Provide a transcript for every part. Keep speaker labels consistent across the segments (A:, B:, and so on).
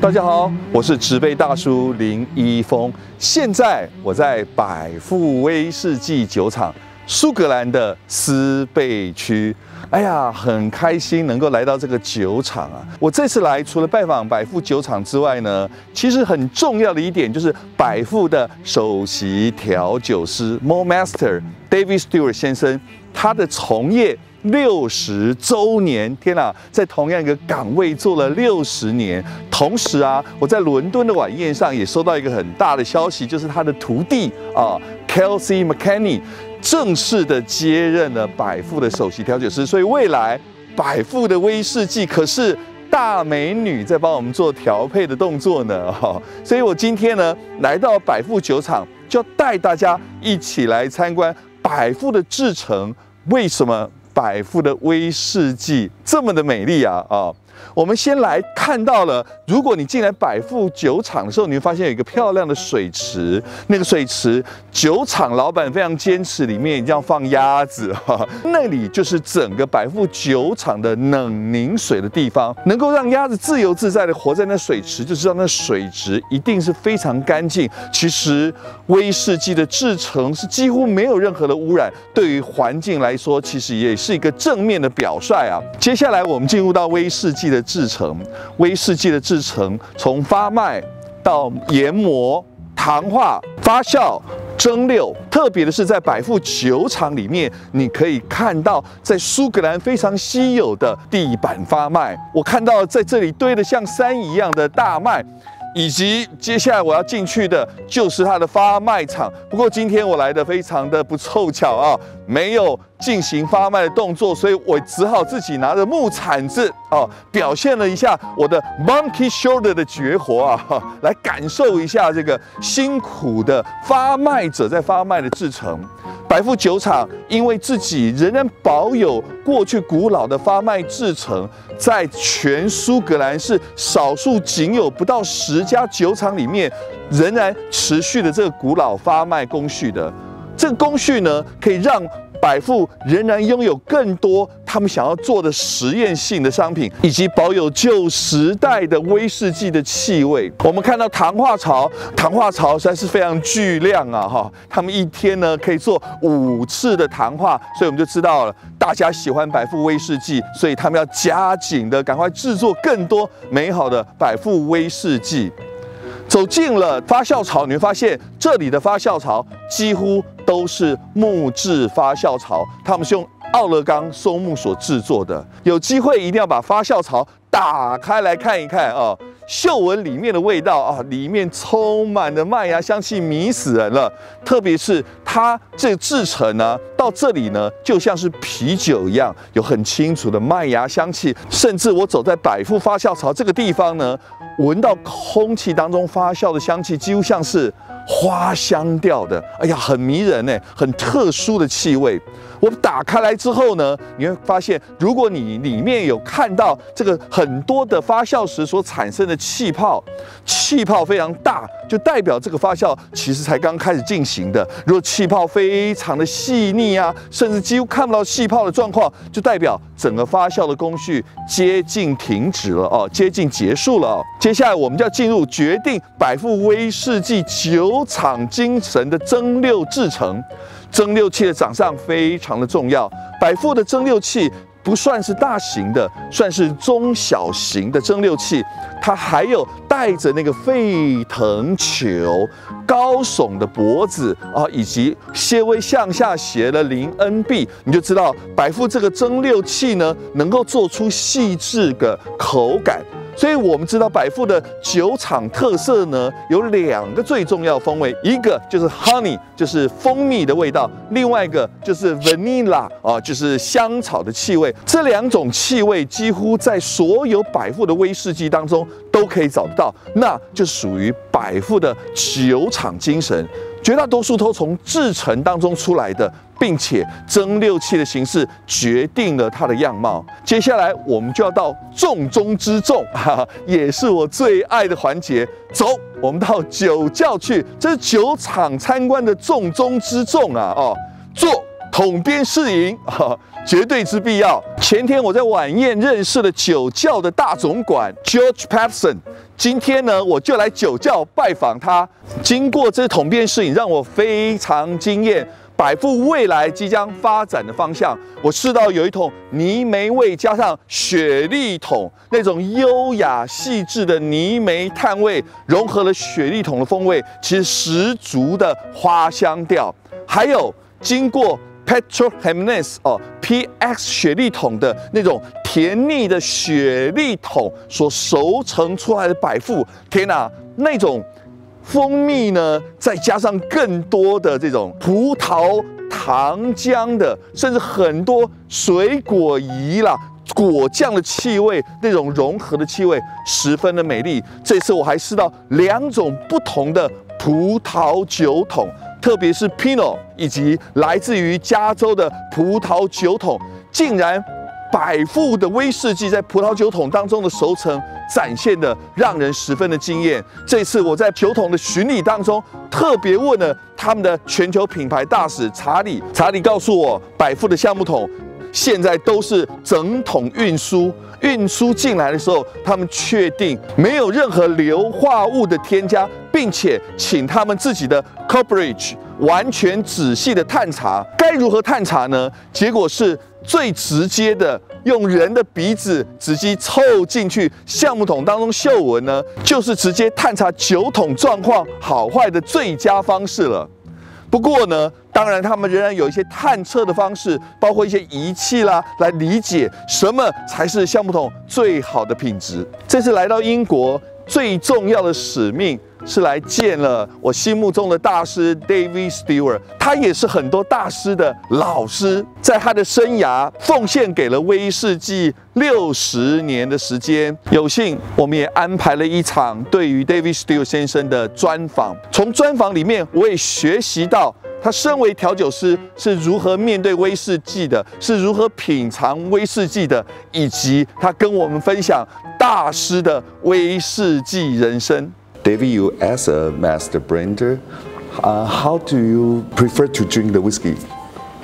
A: 大家好，我是植杯大叔林一峰。现在我在百富威士忌酒厂苏格兰的斯贝区。哎呀，很开心能够来到这个酒厂啊！我这次来除了拜访百富酒厂之外呢，其实很重要的一点就是百富的首席调酒师 Malt Master David Stewart 先生，他的从业60周年，天哪，在同样一个岗位做了60年。同时啊，我在伦敦的晚宴上也收到一个很大的消息，就是他的徒弟凱尔西麦克切尼正式的接任了百富的首席调酒师。所以未来百富的威士忌可是大美女在帮我们做调配的动作呢。所以我今天呢来到百富酒厂，就要带大家一起来参观百富的制程。为什么百富的威士忌这么的美丽啊？我们先来看到了，如果你进来百富酒厂的时候，你会发现有一个漂亮的水池。那个水池，酒厂老板非常坚持，里面一定要放鸭子那里就是整个百富酒厂的冷凝水的地方，能够让鸭子自由自在的活在那水池，就知道那水质一定是非常干净。其实威士忌的制程是几乎没有任何的污染，对于环境来说，其实也是一个正面的表率啊。接下来我们进入到威士忌的制程，威士忌的制程从发麦到研磨、糖化、发酵、蒸馏，特别的是在百富酒厂里面，你可以看到在苏格兰非常稀有的地板发麦。我看到在这里堆得像山一样的大麦。以及接下来我要进去的就是它的发麦场。不过今天我来的非常的不凑巧啊，没有进行发麦的动作，所以我只好自己拿着木铲子表现了一下我的 monkey shoulder 的绝活啊，来感受一下这个辛苦的发麦者在发麦的制程。百富酒厂因为自己仍然保有过去古老的发麦制程，在全苏格兰是少数仅有不到10家酒厂里面仍然持续的这个古老发麦工序的。这个工序呢，可以让百富仍然拥有更多他们想要做的实验性的商品，以及保有旧时代的威士忌的气味。我们看到糖化槽，糖化槽实在是非常巨量啊他们一天呢可以做5次的糖化，所以我们就知道了大家喜欢百富威士忌，所以他们要加紧的赶快制作更多美好的百富威士忌。走进了发酵槽，你会发现这里的发酵槽几乎都是木质发酵槽，他们是用奥勒冈松木所制作的。有机会一定要把发酵槽打开来看一看啊，嗅闻里面的味道啊，里面充满了麦芽香气，迷死人了。特别是它这个制程呢，到这里呢，就像是啤酒一样，有很清楚的麦芽香气。甚至我走在百富发酵槽这个地方呢，闻到空气当中发酵的香气，几乎像是花香调的，哎呀，很迷人呢，很特殊的气味。我打开来之后呢，你会发现，如果你里面有看到这个很多的发酵时所产生的气泡，气泡非常大，就代表这个发酵其实才刚开始进行的。如果气泡非常的细腻啊，甚至几乎看不到气泡的状况，就代表整个发酵的工序接近停止了接近结束了接下来我们就要进入决定百富威士忌酒厂精神的蒸馏制程。蒸馏器的长相非常的重要，百富的蒸馏器不算是大型的，算是中小型的蒸馏器，它还有带着那个沸腾球、高耸的脖子以及些微向下斜的零恩臂，你就知道百富这个蒸馏器呢，能够做出细致的口感。所以我们知道百富的酒厂特色呢有2个最重要风味，一个就是 honey， 就是蜂蜜的味道，另外一个就是 vanilla 啊，就是香草的气味。这2种气味几乎在所有百富的威士忌当中都可以找得到，那就属于百富的酒厂精神。绝大多数都从制成当中出来的，并且蒸馏器的形式决定了它的样貌。接下来我们就要到重中之重，也是我最爱的环节。走，我们到酒窖去，这是酒厂参观的重中之重啊！做桶边试饮，绝对之必要。前天我在晚宴认识了酒窖的大总管 George Patterson， 今天呢我就来酒窖拜访他。经过这桶边试饮，让我非常惊艳。百富未来即将发展的方向，我试到有一桶泥煤味加上雪莉桶那种优雅细致的泥煤炭味，融合了雪莉桶的风味，其实十足的花香调。还有经过 Petrochemness PX 雪莉桶的那种甜腻的雪莉桶所熟成出来的百富，天哪，那种蜂蜜呢，再加上更多的这种葡萄糖浆的，甚至很多水果饴啦、果酱的气味，那种融合的气味十分的美丽。这次我还试到2种不同的葡萄酒桶，特别是 Pinot 以及来自于加州的葡萄酒桶，竟然百富的威士忌在葡萄酒桶当中的熟成展现的让人十分的惊艳。这次我在酒桶的巡礼当中，特别问了他们的全球品牌大使查理告诉我，百富的橡木桶现在都是整桶运输进来的时候，他们确定没有任何硫化物的添加，并且请他们自己的 corporate 完全仔细的探查。该如何探查呢？结果是最直接的，用人的鼻子直接凑进去橡木桶当中嗅闻呢，就是直接探查酒桶状况好坏的最佳方式了。不过呢，当然他们仍然有一些探测的方式，包括一些仪器啦，来理解什么才是橡木桶最好的品质。这次来到英国，最重要的使命是来见了我心目中的大师 David Stewart， 他也是很多大师的老师，在他的生涯奉献给了威士忌60年的时间。有幸我们也安排了一场对于 David Stewart 先生的专访，从专访里面我也学习到他身为调酒师是如何面对威士忌的，是如何品尝威士忌的，以及他跟我们分享大师的威士忌人生。
B: David, you as a master blender, how do you prefer to drink the whiskey?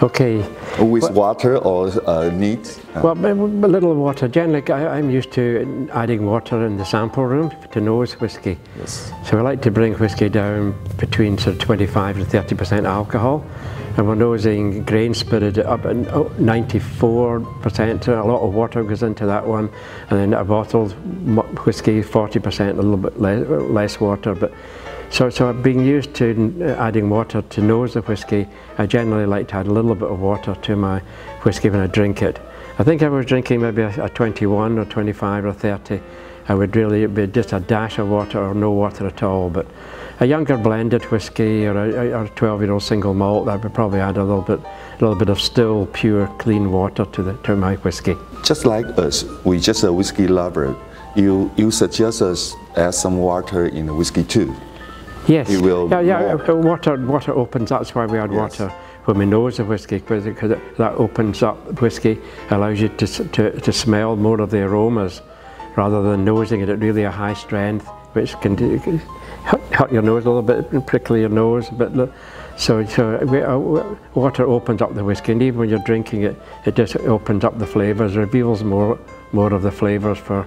C: Okay.
B: With water or neat?
C: Well, a little water. Generally, I'm used to adding water in the sample room to nose whiskey.
B: Yes.
C: So I like to bring whiskey down between sort of 25 and 30% alcohol. And we're nosing grain spirited up at 94%, so a lot of water goes into that one. And then a bottled whiskey, 40%, a little bit less water. But So I've been used to adding water to nose the whiskey. I generally like to add a little bit of water to my whiskey when I drink it. I think if I was drinking maybe a 21 or 25 or 30, I would really be just a dash of water or no water at all. But a younger blended whiskey or a 12-year-old single malt, I would probably add a little bit of still pure clean water to my whiskey.
B: Just like us, we're just a whiskey lover. You suggest us add some water in the whiskey too.
C: Yes, water opens, that's why we add water when we nose the whiskey, because that opens up whiskey, allows you to smell more of the aromas rather than nosing it at really a high strength, which can hurt your nose a little bit and prickle your nose a bit. So water opens up the whiskey, and even when you're drinking it, it just opens up the flavours, reveals more of the flavours for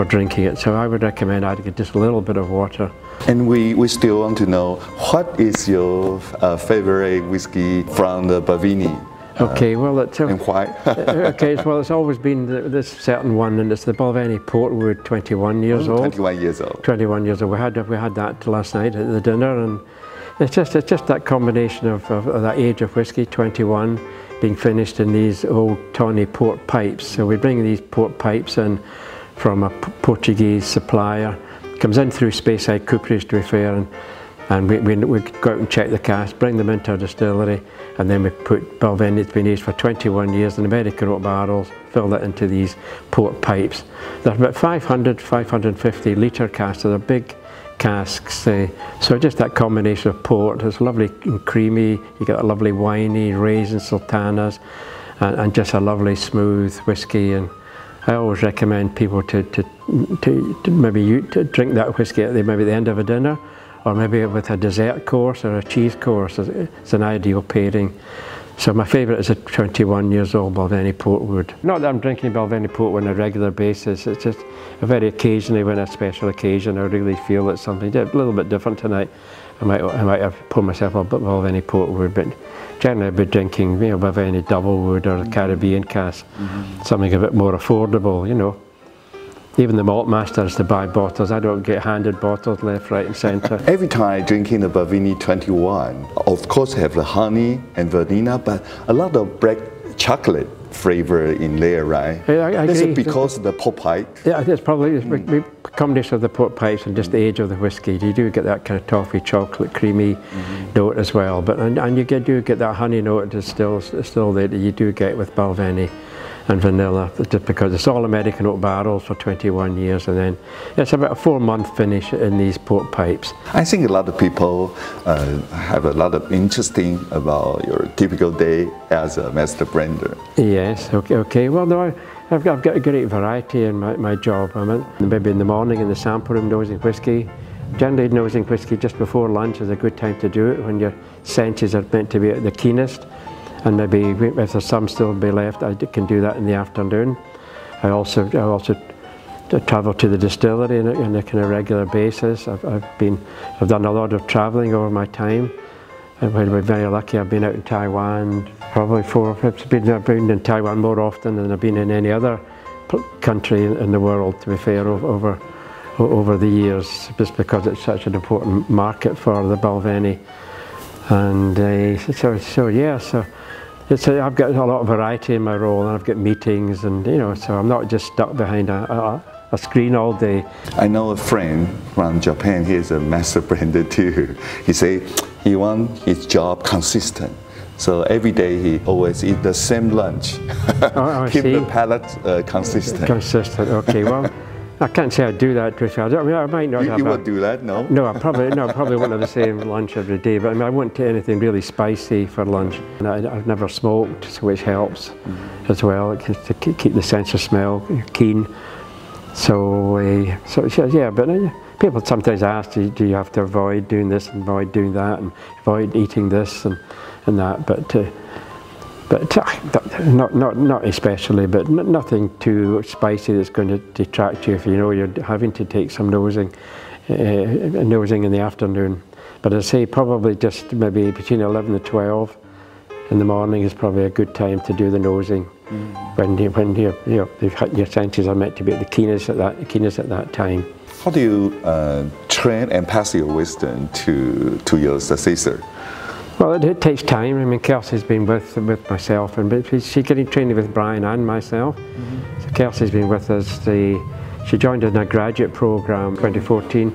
C: drinking it. So I would recommend adding just a little bit of water.
B: And we still want to know, what is your favorite whiskey from the Bavini?
C: Okay, well,
B: and why?
C: Okay, well, it's always been this certain one, and it's the Balvenie Portwood, 21 years old.
B: 21 years old.
C: 21 years old. We had that last night at the dinner, and it's just that combination of that age of whiskey, 21, being finished in these old tawny port pipes. So we bring these port pipes in from a Portuguese supplier. Comes in through Speyside Cooperage, to be fair, and we go out and check the casks, bring them into our distillery, and then we put Balvenie that's been aged for 21 years in American oak barrels, fill that into these port pipes. They're about 500, 550 litre casks, so they're big casks. So just that combination of port, it's lovely and creamy, you get a lovely winey, raisin sultanas, and just a lovely smooth whiskey. And I always recommend people to maybe drink that whiskey at maybe the end of a dinner, or maybe with a dessert course or a cheese course. It's an ideal pairing. So my favourite is a 21 years old Balvenie Portwood. Not that I'm drinking Balvenie Portwood on a regular basis, it's just very occasionally when a special occasion I really feel it's something a little bit different tonight. I might have pour myself a bit of Balvenie Portwood, but generally I'd be drinking, you know, Balvenie Doublewood or the Caribbean cask, something a bit more affordable, you know. Even the malt masters to buy bottles, I don't get handed bottles left, right and centre.
B: Every time drinking the Balvenie 21, of course have the honey and vanilla, but a lot of black chocolate flavor in there, right?
C: I
B: Is
C: agree.
B: it because of the port pipe?
C: Yeah, it's probably a combination of the port pipes and just the age of the whiskey. You do get that kind of toffee, chocolate, creamy note as well. But and you do get that honey note that's still there that you do get with Balvenie and vanilla, just because it's all American oak barrels for 21 years, and then it's about a 4-month finish in these port pipes.
B: I think a lot of people have a lot of interesting about your typical day as a master blender.
C: Yes, okay. Well, no, I've got a great variety in my job. Maybe in the morning in the sample room nosing whiskey. Generally nosing whiskey just before lunch is a good time to do it, when your senses are meant to be at the keenest. And maybe if there's some still be left, I can do that in the afternoon. I also travel to the distillery on a kind of regular basis. I've done a lot of traveling over my time. I've been very lucky. I've been out in Taiwan probably I've been in Taiwan more often than I've been in any other country in the world, to be fair, over the years, just because it's such an important market for the Balvenie. And I've got a lot of variety in my role, and I've got meetings, and you know, so I'm not just stuck behind a screen all day.
B: I know a friend from Japan. He is a master blender too. He say he wants his job consistent. So every day he always eat the same lunch. Keep the palate consistent.
C: Consistent. Okay. Well, I can't say I do that, Tricia. I mean, I might not.
B: You would do that, no?
C: No, I probably wouldn't have the same lunch every day. But I mean, I wouldn't take anything really spicy for lunch. And I've never smoked, which helps as well, to keep the sense of smell keen. So yeah. But people sometimes ask, do you have to avoid doing this and avoid doing that and avoid eating this and that? But not especially, but nothing too spicy that's going to detract you if you know you're having to take some nosing in the afternoon. But I say probably just maybe between 11 and 12 in the morning is probably a good time to do the nosing, when your senses are meant to be at the keenest at that time.
B: How do you train and pass your wisdom to your successor?
C: Well, it takes time. I mean, Kelsey's been with myself, and she's getting training with Brian and myself. So Kelsey's been with us. She joined in a graduate program 2014.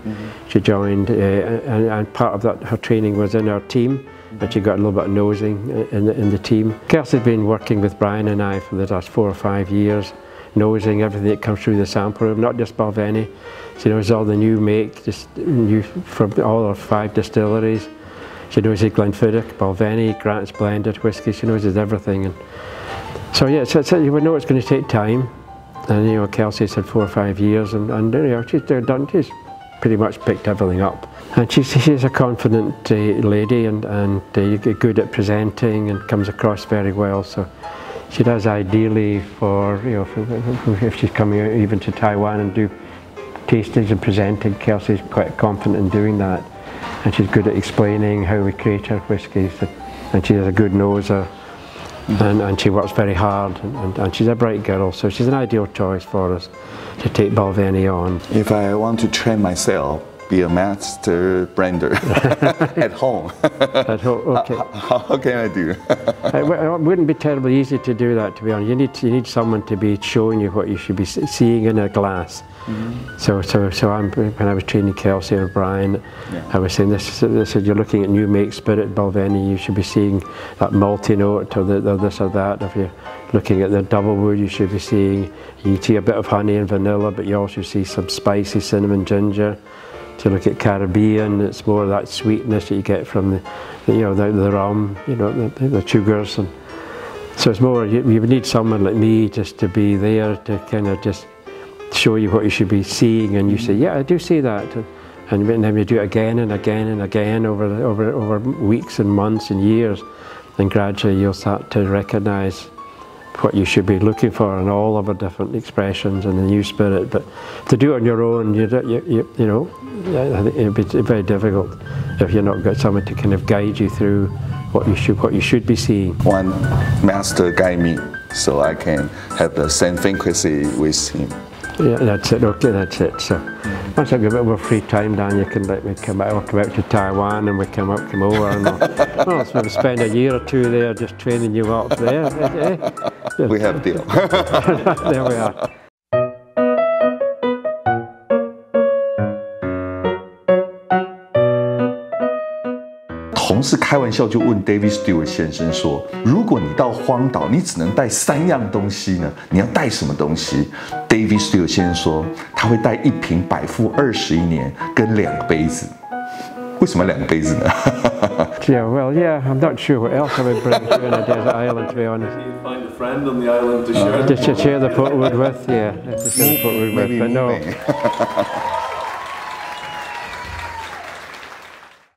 C: She joined, and part of that, her training was in our team, and she got a little bit of nosing in the team. Kelsey's been working with Brian and I for the last 4 or 5 years, nosing everything that comes through the sample room, not just Balvenie. She knows all the new make, just new from all our 5 distilleries. She knows his Glenfiddich, Balvenie, Grant's blended whiskey. She knows his everything, and so yeah. So you would know it's going to take time. And you know, Kelsey's had 4 or 5 years, and you know, she's pretty much picked everything up. And she's a confident lady, and good at presenting, and comes across very well. So she does ideally for, you know, if she's coming out even to Taiwan and do tastings and presenting. Kelsey's quite confident in doing that. And she's good at explaining how we create our whiskies, and she has a good noser, and she works very hard, and she's a bright girl, so she's an ideal choice for us to take Balvenie on.
B: If I want to train myself be a master blender at home.
C: At home, okay.
B: How can I do?
C: It wouldn't be terribly easy to do that, to be honest. You need someone to be showing you what you should be seeing in a glass. So when I was training Kelsey and Brian, I was saying this you're looking at new make spirit Balvenie, you should be seeing that multi-note or this or that. If you're looking at the double wood, you should be seeing, you see a bit of honey and vanilla, but you also see some spicy cinnamon ginger. To look at Caribbean, it's more that sweetness that you get from the rum, the sugars, and so it's more you would need someone like me just to be there to kind of just show you what you should be seeing, and you say, yeah, I do see that, and then you do it again and again and again over weeks and months and years, and gradually you'll start to recognize what you should be looking for in all of the different expressions and the new spirit. But to do it on your own, I think it'd be very difficult if you're not got someone to kind of guide you through what you should be seeing.
B: One master guide me, so I can have the same frequency with him.
C: Yeah, that's it. Okay, that's it. So once I give it more free time, Dan, you can let me come back. I'll come out to Taiwan, and we come over, and we'll spend a year or two there just training you up there.
B: We have deal.
C: There we are.
A: 同事开玩笑就问 David Stewart 先生说：“如果你到荒岛，你只能带3样东西呢？你要带什么东西 ？”David Stewart 先生说：“他会带1瓶百富21年跟2个杯子。”为什么2个杯子呢
C: Yeah, well, yeah, I'm not sure what else I would bring to in a desert island, to be honest.
D: You find a friend on the island to share.
C: Just to share the portwood with, yeah. To share the portwood with, but no.